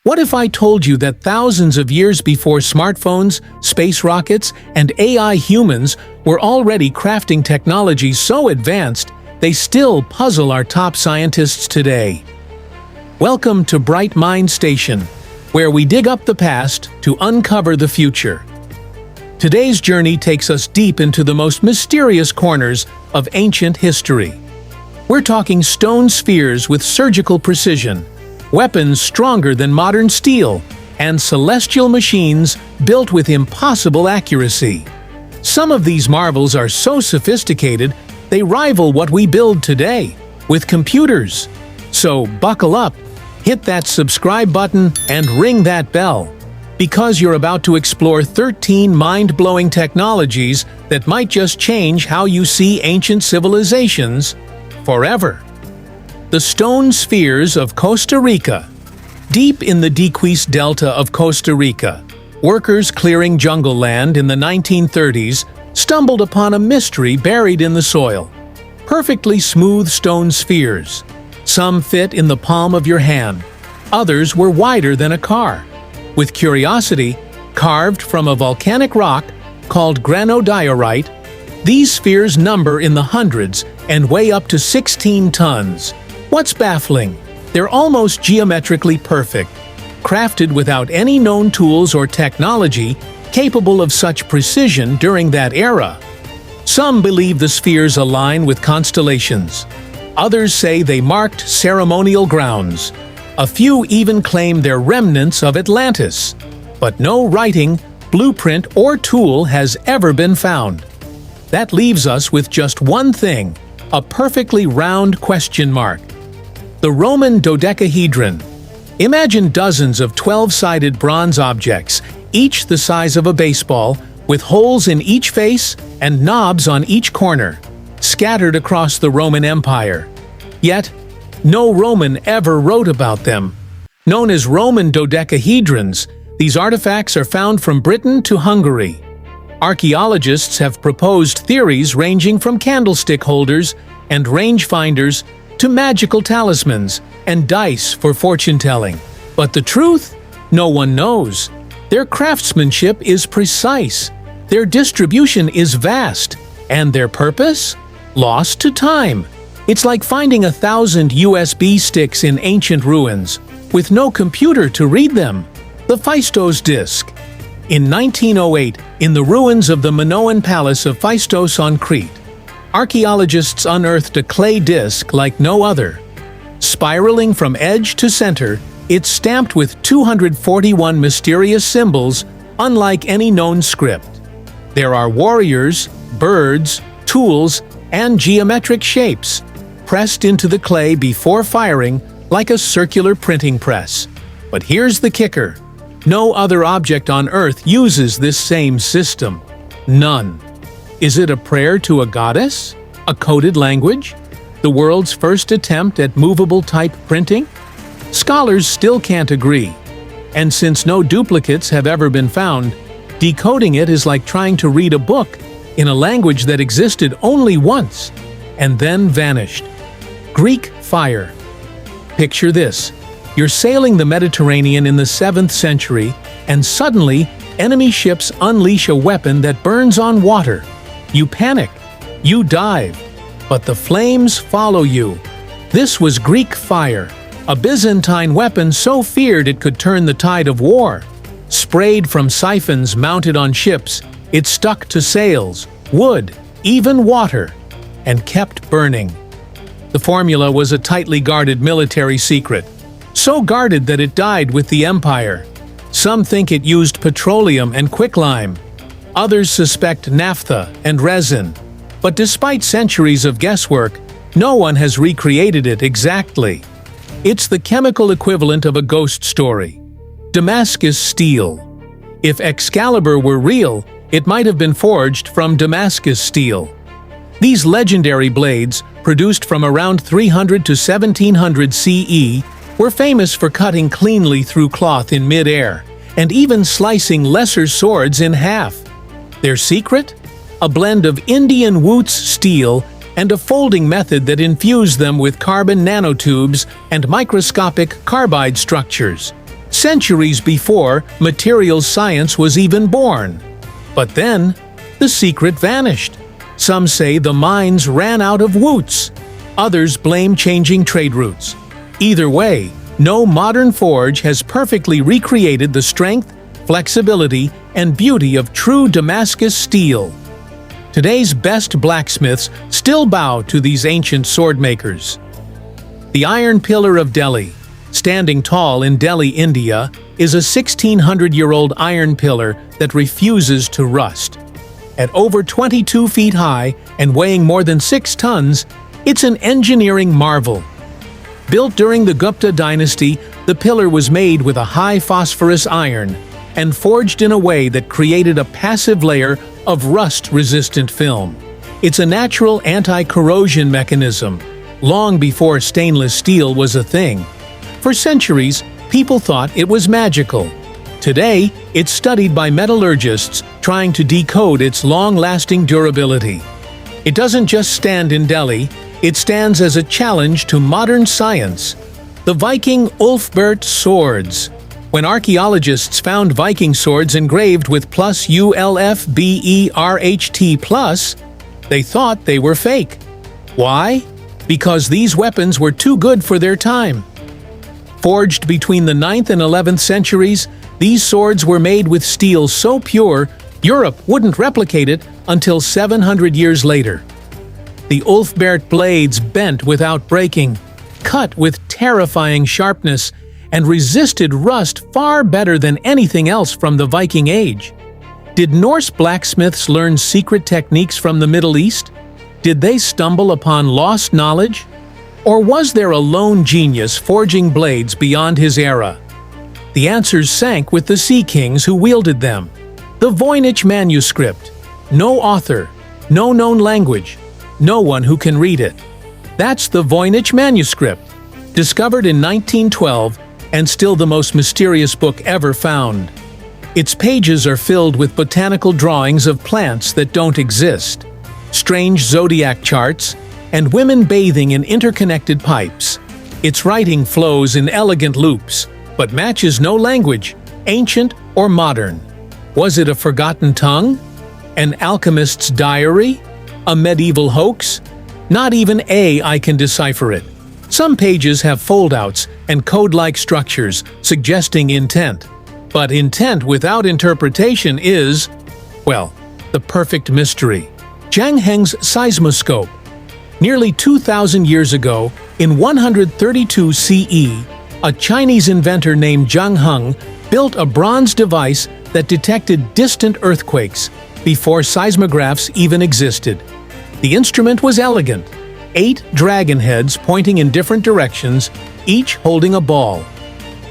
What if I told you that thousands of years before smartphones, space rockets, and AI humans were already crafting technology so advanced they still puzzle our top scientists today? Welcome to Bright Mind Station, where we dig up the past to uncover the future. Today's journey takes us deep into the most mysterious corners of ancient history. We're talking stone spheres with surgical precision, weapons stronger than modern steel, and celestial machines built with impossible accuracy. Some of these marvels are so sophisticated they rival what we build today with computers. So buckle up, hit that subscribe button, and ring that bell, because you're about to explore 13 mind-blowing technologies that might just change how you see ancient civilizations forever. The stone spheres of Costa Rica. Deep in the Damascus Delta of Costa Rica, workers clearing jungle land in the 1930s stumbled upon a mystery buried in the soil. Perfectly smooth stone spheres. Some fit in the palm of your hand. Others were wider than a car. With curiosity, carved from a volcanic rock called granodiorite, these spheres number in the hundreds and weigh up to 16 tons. What's baffling? They're almost geometrically perfect, crafted without any known tools or technology capable of such precision during that era. Some believe the spheres align with constellations. Others say they marked ceremonial grounds. A few even claim they're remnants of Atlantis. But no writing, blueprint, or tool has ever been found. That leaves us with just one thing, a perfectly round question mark. The Roman Dodecahedron. Imagine dozens of 12-sided bronze objects, each the size of a baseball, with holes in each face and knobs on each corner, scattered across the Roman Empire. Yet, no Roman ever wrote about them. Known as Roman dodecahedrons, these artifacts are found from Britain to Hungary. Archaeologists have proposed theories ranging from candlestick holders and rangefinders to magical talismans and dice for fortune-telling. But the truth? No one knows. Their craftsmanship is precise, their distribution is vast, and their purpose? Lost to time. It's like finding 1,000 USB sticks in ancient ruins, with no computer to read them. The Phaistos Disc. In 1908, in the ruins of the Minoan Palace of Phaistos on Crete, archaeologists unearthed a clay disc like no other. Spiraling from edge to center, it's stamped with 241 mysterious symbols unlike any known script. There are warriors, birds, tools, and geometric shapes, pressed into the clay before firing like a circular printing press. But here's the kicker. No other object on Earth uses this same system. None. Is it a prayer to a goddess? A coded language? The world's first attempt at movable type printing? Scholars still can't agree. And since no duplicates have ever been found, decoding it is like trying to read a book in a language that existed only once and then vanished. Greek fire. Picture this. You're sailing the Mediterranean in the 7th century, and suddenly, enemy ships unleash a weapon that burns on water. You panic. You dive. But the flames follow you. This was Greek fire, a Byzantine weapon so feared it could turn the tide of war. Sprayed from siphons mounted on ships, it stuck to sails, wood, even water, and kept burning. The formula was a tightly guarded military secret, so guarded that it died with the empire. Some think it used petroleum and quicklime. Others suspect naphtha and resin. But despite centuries of guesswork, no one has recreated it exactly. It's the chemical equivalent of a ghost story. Damascus Steel. If Excalibur were real, it might have been forged from Damascus Steel. These legendary blades, produced from around 300 to 1700 CE, were famous for cutting cleanly through cloth in mid-air, and even slicing lesser swords in half. Their secret? A blend of Indian Wootz steel and a folding method that infused them with carbon nanotubes and microscopic carbide structures. centuries before materials science was even born. But then, the secret vanished. Some say the mines ran out of woots. Others blame changing trade routes. Either way, no modern forge has perfectly recreated the strength, flexibility, and beauty of true Damascus steel. Today's best blacksmiths still bow to these ancient sword makers. The Iron Pillar of Delhi, standing tall in Delhi, India, is a 1,600-year-old iron pillar that refuses to rust. At over 22 feet high and weighing more than 6 tons, it's an engineering marvel. Built during the Gupta dynasty, the pillar was made with a high phosphorus iron and forged in a way that created a passive layer of rust-resistant film. It's a natural anti-corrosion mechanism, long before stainless steel was a thing. For centuries, people thought it was magical. Today, it's studied by metallurgists trying to decode its long-lasting durability. It doesn't just stand in Delhi, it stands as a challenge to modern science. The Viking Ulfberht swords. When archaeologists found Viking swords engraved with +ULFBERHT+, they thought they were fake. Why? Because these weapons were too good for their time. Forged between the 9th and 11th centuries, these swords were made with steel so pure, Europe wouldn't replicate it until 700 years later. The Ulfberht blades bent without breaking, cut with terrifying sharpness, and resisted rust far better than anything else from the Viking Age. Did Norse blacksmiths learn secret techniques from the Middle East? Did they stumble upon lost knowledge? Or was there a lone genius forging blades beyond his era? The answers sank with the sea kings who wielded them. The Voynich Manuscript. No author, no known language, no one who can read it. That's the Voynich Manuscript, discovered in 1912 and still the most mysterious book ever found. Its pages are filled with botanical drawings of plants that don't exist, strange zodiac charts, and women bathing in interconnected pipes. Its writing flows in elegant loops, but matches no language, ancient or modern. Was it a forgotten tongue? An alchemist's diary? A medieval hoax? Not even AI can decipher it. Some pages have foldouts and code-like structures suggesting intent. But intent without interpretation is, well, the perfect mystery. Zhang Heng's Seismoscope. Nearly 2,000 years ago, in 132 CE, a Chinese inventor named Zhang built a bronze device that detected distant earthquakes before seismographs even existed. The instrument was elegant, 8 dragon heads pointing in different directions, each holding a ball.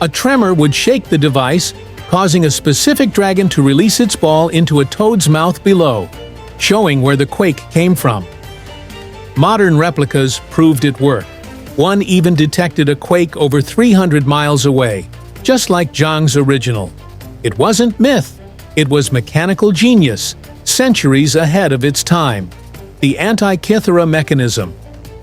A tremor would shake the device, causing a specific dragon to release its ball into a toad's mouth below, showing where the quake came from. Modern replicas proved it worked. One even detected a quake over 300 miles away, just like Zhang's original. It wasn't myth, it was mechanical genius, centuries ahead of its time. The Antikythera Mechanism.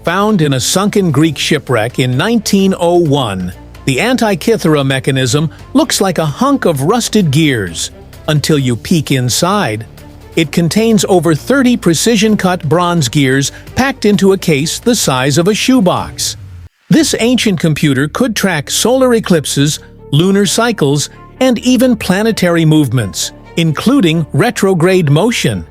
Found in a sunken Greek shipwreck in 1901, the Antikythera Mechanism looks like a hunk of rusted gears until you peek inside. It contains over 30 precision-cut bronze gears packed into a case the size of a shoebox. This ancient computer could track solar eclipses, lunar cycles, and even planetary movements, including retrograde motion.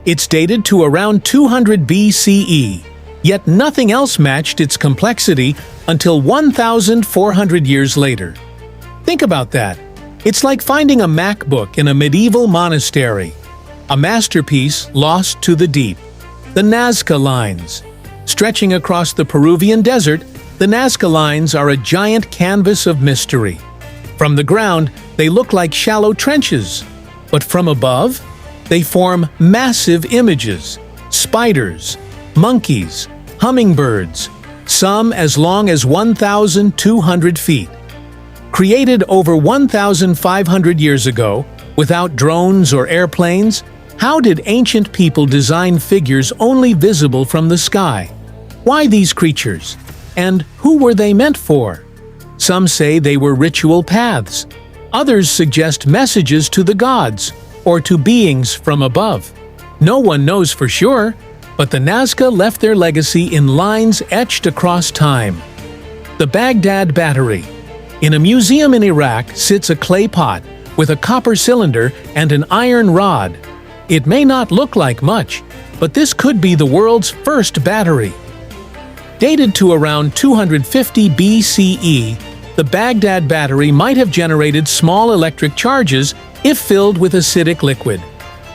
It's dated to around 200 BCE, yet nothing else matched its complexity until 1,400 years later. Think about that. It's like finding a MacBook in a medieval monastery. A masterpiece lost to the deep. The Nazca Lines. Stretching across the Peruvian desert, the Nazca Lines are a giant canvas of mystery. From the ground, they look like shallow trenches, but from above, they form massive images. Spiders, monkeys, hummingbirds, some as long as 1,200 feet. Created over 1,500 years ago, without drones or airplanes, how did ancient people design figures only visible from the sky? Why these creatures? And who were they meant for? Some say they were ritual paths. Others suggest messages to the gods or to beings from above. No one knows for sure, but the Nazca left their legacy in lines etched across time. The Baghdad Battery. In a museum in Iraq sits a clay pot with a copper cylinder and an iron rod. It may not look like much, but this could be the world's first battery. Dated to around 250 BCE, the Baghdad Battery might have generated small electric charges if filled with acidic liquid.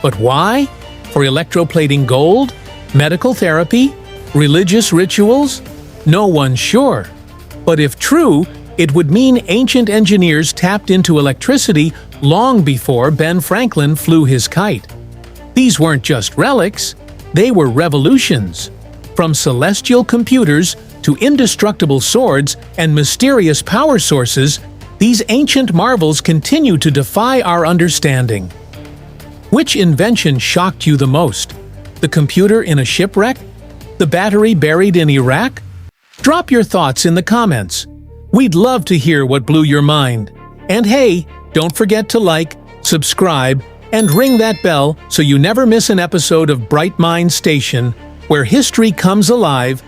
But why? For electroplating gold? Medical therapy? Religious rituals? No one's sure. But if true, it would mean ancient engineers tapped into electricity long before Ben Franklin flew his kite. These weren't just relics, they were revolutions. From celestial computers to indestructible swords and mysterious power sources, these ancient marvels continue to defy our understanding. Which invention shocked you the most? The computer in a shipwreck? The battery buried in Iraq? Drop your thoughts in the comments. We'd love to hear what blew your mind. And hey, don't forget to like, subscribe, and ring that bell so you never miss an episode of Bright Mind Station, where history comes alive